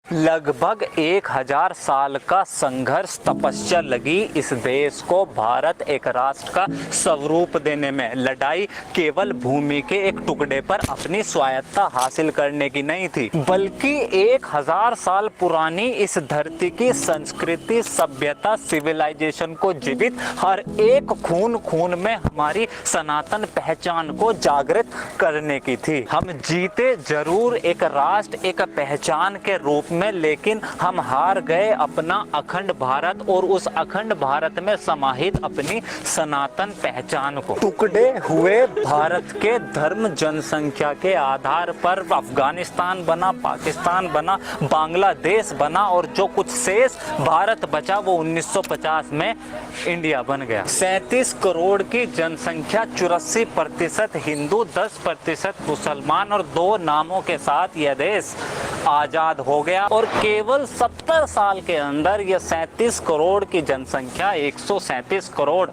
लगभग 1000 साल का संघर्ष तपस्या लगी इस देश को भारत एक राष्ट्र का स्वरूप देने में। लड़ाई केवल भूमि के एक टुकड़े पर अपनी स्वायत्तता हासिल करने की नहीं थी, बल्कि 1000 साल पुरानी इस धरती की संस्कृति, सभ्यता, सिविलाइजेशन को जीवित, हर एक खून खून में हमारी सनातन पहचान को जागृत करने की थी। हम जीते जरूर एक राष्ट्र, एक पहचान के रूप में, लेकिन हम हार गए अपना अखंड भारत और उस अखंड भारत में समाहित अपनी सनातन पहचान को। टुकड़े हुए भारत के धर्म, जनसंख्या के आधार पर अफगानिस्तान बना, पाकिस्तान बना, बांग्लादेश बना और जो कुछ शेष भारत बचा वो 1950 में इंडिया बन गया। 37 करोड़ की जनसंख्या, 84% हिंदू, 10% मुसलमान और 2 नामों के साथ यह देश आजाद हो गया। और केवल 70 साल के अंदर यह 37 करोड़ की जनसंख्या 137 करोड़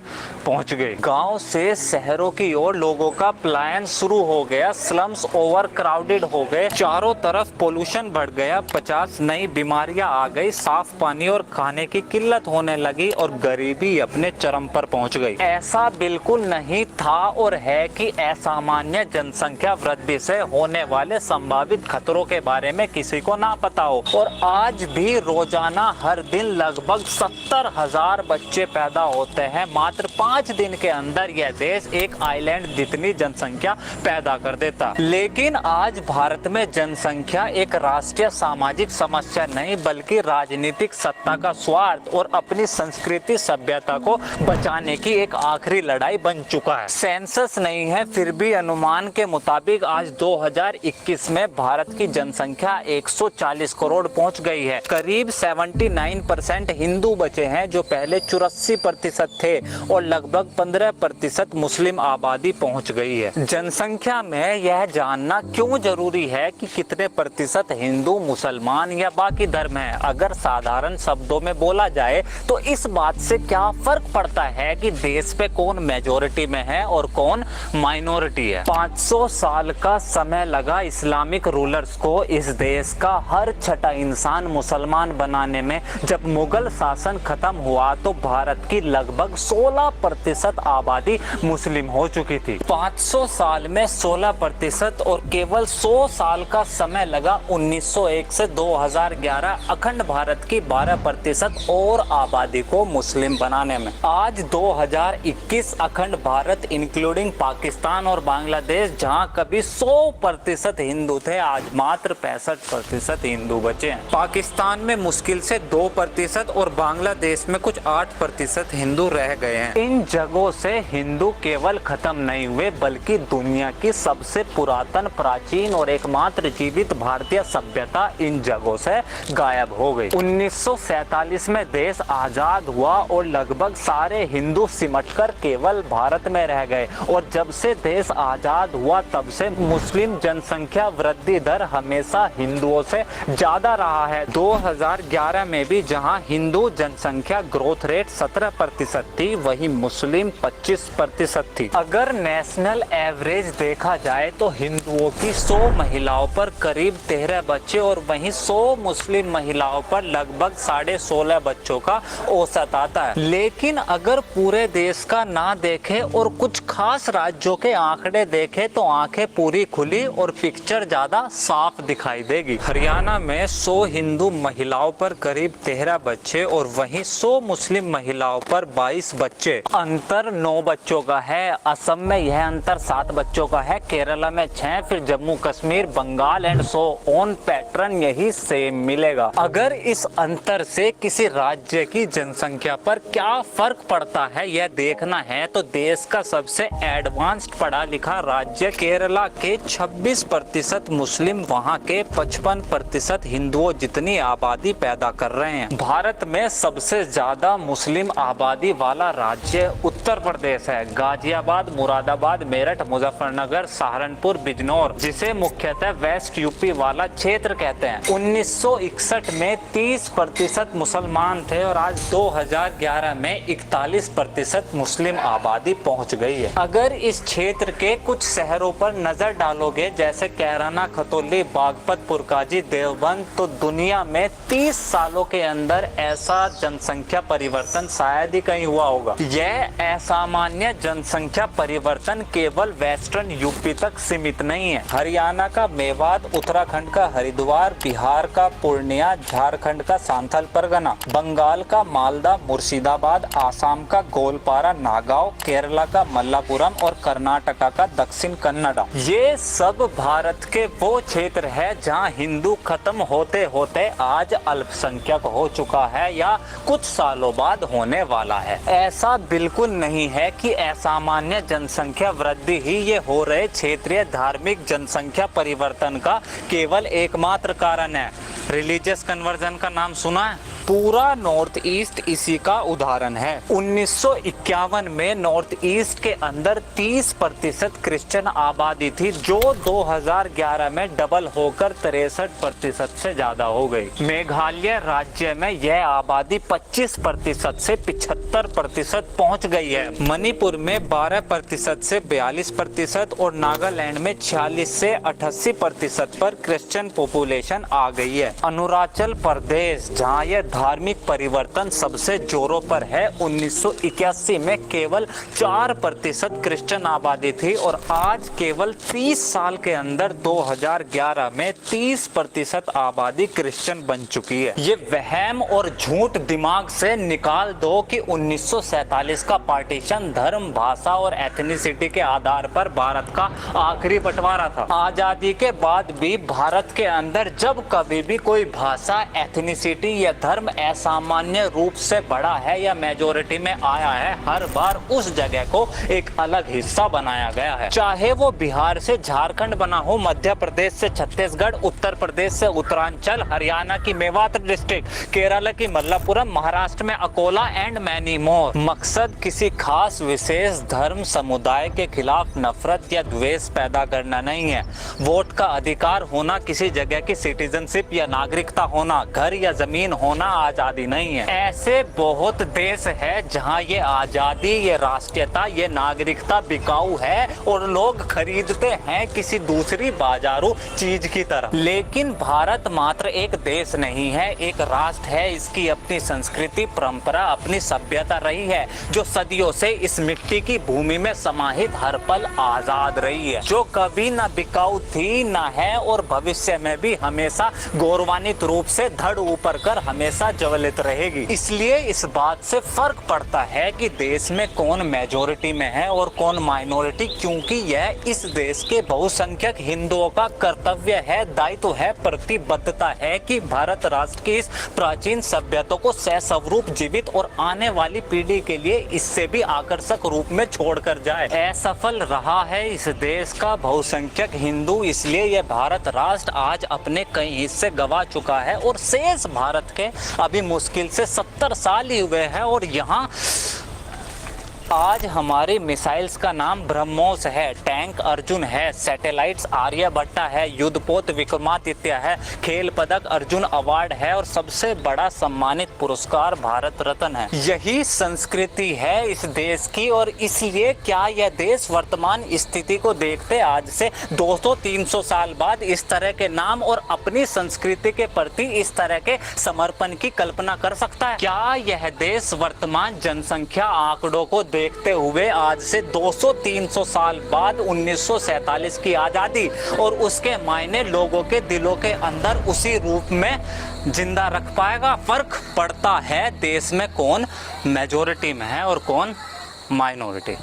पहुंच गई। गांव से शहरों की ओर लोगों का पलायन शुरू हो गया, स्लम्स ओवर क्राउडेड हो गए, चारों तरफ पोल्यूशन बढ़ गया, 50 नई बीमारियां आ गई, साफ पानी और खाने की किल्लत होने लगी और गरीबी अपने चरम पर पहुंच गई। ऐसा बिल्कुल नहीं था और है कि असामान्य जनसंख्या वृद्धि से होने वाले संभावित खतरों के बारे में किसी को ना पता हो। और आज भी रोजाना हर दिन लगभग 70,000 बच्चे पैदा होते हैं। मात्र 5 दिन के अंदर यह देश एक आइलैंड जितनी जनसंख्या पैदा कर देता। लेकिन आज भारत में जनसंख्या एक राष्ट्रीय सामाजिक समस्या नहीं, बल्कि राजनीतिक सत्ता का स्वार्थ और अपनी संस्कृति, सभ्यता को बचाने की एक आखिरी लड़ाई बन चुका है। सेंसस नहीं है, फिर भी अनुमान के मुताबिक आज 2021 में भारत की जनसंख्या 140 करोड़ पहुंच गई है। करीब 79% हिंदू बचे हैं जो पहले 84% थे और लगभग 15% मुस्लिम आबादी पहुंच गई है। जनसंख्या में यह जानना क्यों जरूरी है कि कितने प्रतिशत हिंदू, मुसलमान या बाकी धर्म है? अगर साधारण शब्दों में बोला जाए तो इस बात से क्या फर्क पड़ता है कि देश पे कौन मेजोरिटी में है और कौन माइनॉरिटी है। 500 साल का समय लगा इस्लामिक रूलर्स को इस देश का हर छठा इंसान मुसलमान बनाने में। जब मुगल शासन खत्म हुआ तो भारत की लगभग 16% आबादी मुस्लिम हो चुकी थी। 500 साल में 16% और केवल 100 साल का समय लगा 1901 से 2011 अखंड भारत की 12% और आबादी को मुस्लिम बनाने में। आज 2021 अखंड भारत इंक्लूडिंग पाकिस्तान और बांग्लादेश, जहां कभी 100% हिंदू थे, आज मात्र 65% हिंदू बचे हैं। पाकिस्तान में मुश्किल से 2% और बांग्लादेश में कुछ 8% हिंदू रह गए हैं। इन जगहों से हिंदू केवल खत्म नहीं हुए, बल्कि दुनिया की सबसे पुरातन, प्राचीन और एकमात्र जीवित भारतीय सभ्यता इन जगहों से गायब हो गई। 1947 में देश आजाद हुआ और लगभग सारे हिंदू सिमटकर केवल भारत में रह गए और जब से देश आजाद हुआ तब से मुस्लिम जनसंख्या वृद्धि दर हमेशा हिंदुओं से ज्यादा रहा है। 2011 में भी जहां हिंदू जनसंख्या ग्रोथ रेट 17% थी, वहीं मुस्लिम 25% थी। अगर नेशनल एवरेज देखा जाए तो हिंदुओं की 100 महिलाओं पर करीब 13 बच्चे और वहीं 100 मुस्लिम महिलाओं पर लगभग 16.5 बच्चों का औसत आता है। लेकिन अगर पूरे देश का ना देखे और कुछ खास राज्यों के आंकड़े देखे तो आंखें पूरी खुली और पिक्चर ज्यादा साफ दिखाई देगी। हरियाणा में 100 हिंदू महिलाओं पर करीब 13 बच्चे और वहीं 100 मुस्लिम महिलाओं पर 22 बच्चे। अंतर 9 बच्चों का है। असम में यह अंतर 7 बच्चों का है, केरला में 6, फिर Jammu Kashmir, Bengal and so on pattern यही सेम मिलेगा। अगर इस अंतर से किसी राज्य की जनसंख्या पर क्या फर्क पड़ता है यह देखना है तो देश का सबसे एडवांस्ड पढ़ा लिखा राज्य केरला के 26% मुस्लिम, वहां के 55% हिंदुओं जितनी आबादी पैदा कर रहे हैं। भारत में सबसे ज्यादा मुस्लिम आबादी वाला राज्य उत्तर उत्तर प्रदेश है। गाजियाबाद, मुरादाबाद, मेरठ, मुजफ्फरनगर, सहारनपुर, बिजनौर, जिसे मुख्यतः वेस्ट यूपी वाला क्षेत्र कहते हैं। 1961 में 30% मुसलमान थे और आज 2011 में 41% मुस्लिम आबादी पहुंच गई है। अगर इस क्षेत्र के कुछ शहरों पर नजर डालोगे जैसे कैराना, खतौली, बागपत, पुरकाजी, देवबंद, तो दुनिया में 30 सालों के अंदर ऐसा जनसंख्या परिवर्तन शायद ही कहीं हुआ होगा। यह असामान्य जनसंख्या परिवर्तन केवल वेस्टर्न यूपी तक सीमित नहीं है। हरियाणा का मेवात, उत्तराखंड का हरिद्वार, बिहार का पूर्णिया, झारखंड का सांथल परगना, बंगाल का मालदा, मुर्शिदाबाद, आसाम का गोलपारा, नागांव, केरला का मल्लापुरम और कर्नाटका का दक्षिण कन्नड़ा, ये सब भारत के वो क्षेत्र है जहां हिंदू खत्म होते होते आज अल्पसंख्यक हो चुका है या कुछ सालों बाद होने वाला है। ऐसा बिल्कुल नहीं है कि असामान्य जनसंख्या वृद्धि ही ये हो रहे क्षेत्रीय धार्मिक जनसंख्या परिवर्तन का केवल एकमात्र कारण है। रिलीजियस कन्वर्जन का नाम सुना है? पूरा नॉर्थ ईस्ट इसी का उदाहरण है। 1951 में नॉर्थ ईस्ट के अंदर 30% क्रिश्चियन आबादी थी जो 2011 में डबल होकर 63% से ज्यादा हो गई। मेघालय राज्य में यह आबादी 25% से 75% पहुंच गई है। मणिपुर में 12% से 42% और नागालैंड में 46 से 88% पर क्रिश्चियन पॉपुलेशन आ गई है। अरुणाचल प्रदेश जहां यह धार्मिक परिवर्तन सबसे जोरों पर है, 1981 में केवल 4% क्रिश्चियन आबादी थी और आज केवल 30 साल के अंदर 2011 में 30% आबादी क्रिश्चियन बन चुकी है। ये वहम और झूठ दिमाग से निकाल दो कि 1947 का पार्टीशन धर्म, भाषा और एथनिसिटी के आधार पर भारत का आखिरी बंटवारा था। आजादी के बाद भी भारत के अंदर जब कभी भी कोई भाषा, एथनिसिटी या धर्म असामान्य रूप से बढ़ा है या मेजोरिटी में आया है, हर बार उस जगह को एक अलग हिस्सा बनाया गया है। चाहे वो बिहार से झारखंड बना हो, मध्य प्रदेश से छत्तीसगढ़, उत्तर प्रदेश से उत्तरांचल, हरियाणा की मेवात डिस्ट्रिक्ट, केरला की मल्लापुरम, महाराष्ट्र में अकोला एंड मैनी मोर। मकसद किसी खास विशेष धर्म समुदाय के खिलाफ नफरत या द्वेष पैदा करना नहीं है। वोट का अधिकार होना, किसी जगह की सिटीजनशिप या नागरिकता होना, घर या जमीन होना आजादी नहीं है। ऐसे बहुत देश है जहां ये आजादी, ये राष्ट्रीयता, ये नागरिकता बिकाऊ है और लोग खरीदते हैं किसी दूसरी बाजारू चीज की तरह। लेकिन भारत मात्र एक देश नहीं है, एक राष्ट्र है। इसकी अपनी संस्कृति, परंपरा, अपनी सभ्यता रही है जो सदियों से इस मिट्टी की भूमि में समाहित हर पल आजाद रही है, जो कभी न बिकाऊ थी न है और भविष्य में भी हमेशा गौरवान्वित रूप से धड़ ऊपर कर हमेशा ज्वलित रहेगी। इसलिए इस बात से फर्क पड़ता है कि देश में कौन मेजोरिटी में है और कौन माइनॉरिटी, क्योंकि यह इस देश के बहुसंख्यक हिंदुओं का कर्तव्य है, दायित्व है, प्रतिबद्धता है कि भारत राष्ट्र की इस प्राचीन सभ्यता को सस्वरूप जीवित और आने वाली पीढ़ी के लिए इससे भी आकर्षक रूप में छोड़कर जाए। असफल रहा है इस देश का बहुसंख्यक हिंदू, इसलिए यह भारत राष्ट्र आज अपने कई हिस्से गंवा चुका है और शेष भारत के अभी मुश्किल से 70 साल ही हुए हैं और यहाँ आज हमारी मिसाइल्स का नाम ब्रह्मोस है, टैंक अर्जुन है, सैटेलाइट्स आर्यभट्टा है, युद्धपोत विक्रमादित्य है, खेल पदक अर्जुन अवार्ड है और सबसे बड़ा सम्मानित पुरस्कार भारत रत्न है। यही संस्कृति है इस देश की और इसलिए क्या यह देश वर्तमान स्थिति को देखते आज से 200-300 साल बाद इस तरह के नाम और अपनी संस्कृति के प्रति इस तरह के समर्पण की कल्पना कर सकता है? क्या यह देश वर्तमान जनसंख्या आंकड़ों को देखते हुए आज से 200-300 साल बाद 1947 की आजादी और उसके मायने लोगों के दिलों के अंदर उसी रूप में जिंदा रख पाएगा? फर्क पड़ता है देश में कौन मेजॉरिटी में है और कौन माइनॉरिटी।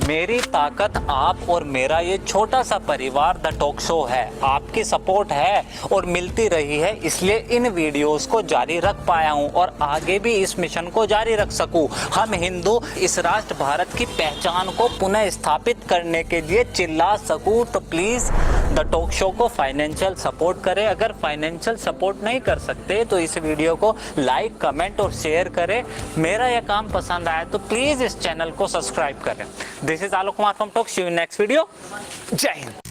मेरी ताकत आप और मेरा ये छोटा सा परिवार द टॉक शो है। आपकी सपोर्ट है और मिलती रही है, इसलिए इन वीडियोस को जारी रख पाया हूँ और आगे भी इस मिशन को जारी रख सकूँ। हम हिंदू इस राष्ट्र भारत की पहचान को पुनः स्थापित करने के लिए चिल्ला सकूँ। तो प्लीज़ द टॉक शो को फाइनेंशियल सपोर्ट करें। अगर फाइनेंशियल सपोर्ट नहीं कर सकते तो इस वीडियो को लाइक, कमेंट और शेयर करें। मेरा यह काम पसंद आया तो प्लीज़ इस चैनल को सब्सक्राइब करें। This is Alok Kumar from talk show. Next video. जय हिंद।